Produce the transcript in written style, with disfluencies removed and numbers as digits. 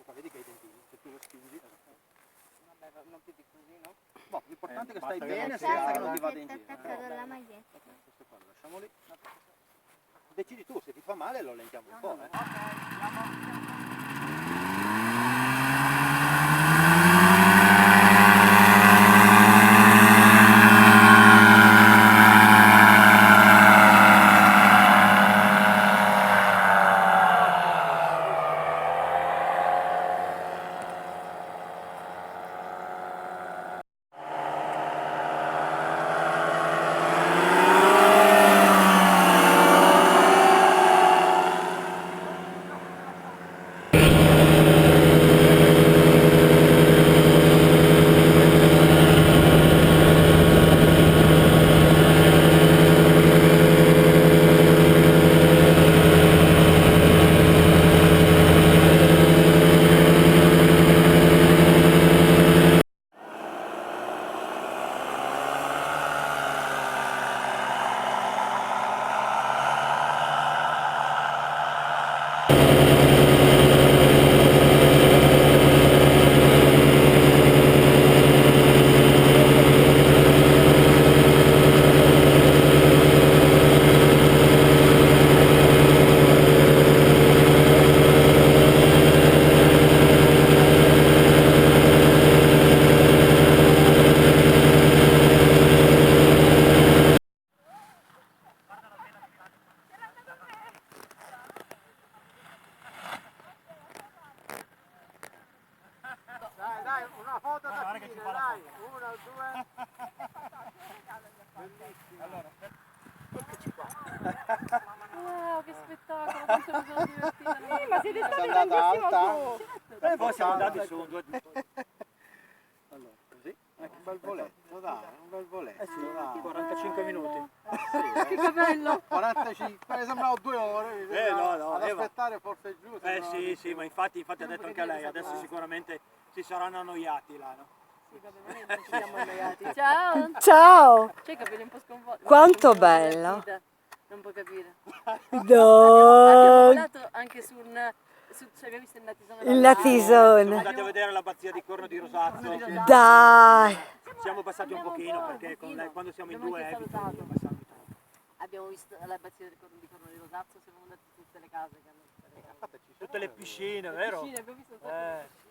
qua, vedi che hai i dentini, se tu lo spingi. Vabbè, non più di così, no? Boh, l'importante è che stai basta bene che senza non che non ti si vada in giro. attaccato dalla maglietta. Ok, questo qua lo lasciamo lì. Decidi tu, se ti fa male lo allentiamo un po', Ok, andiamo. Dai, una foto da fine, dai, una, due. Bellissimo. Allora, Eccoci qua. Wow, che spettacolo, quanto mi sono divertita. Ma siete sei stati andata tantissimo alta? su. Poi siamo andati su due. Allora, così. Un bel voletto, dai, un bel voletto. Dai. 45 minuti. Che capello. 45, mi sembrava 2 ore. No, ad aspettare forse giù. sì, ma infatti ha detto anche lei, adesso sicuramente si saranno annoiati là, no? Sì, vabbè, ma noi non ci siamo annoiati. Ciao. Ciao! C'hai i capelli un po' sconvolti. Quanto Mi sono bello. divertita. Non puoi capire. No! Abbiamo volato anche su un... Cioè, abbiamo visto il natisone. Il natisone. Siamo andati a vedere l'abbazia di Corno di Rosazzo. Dai! Siamo passati un Andiamo pochino po', perché un con pochino. quando siamo in Abbiamo due anche eviti salutato. passando tanto. Abbiamo visto l'abbazia di Corno di Rosazzo, siamo andati in tutte le case che hanno tutte le case. Tutte le piscine, vero? Piscine, abbiamo visto un sacco di piscine.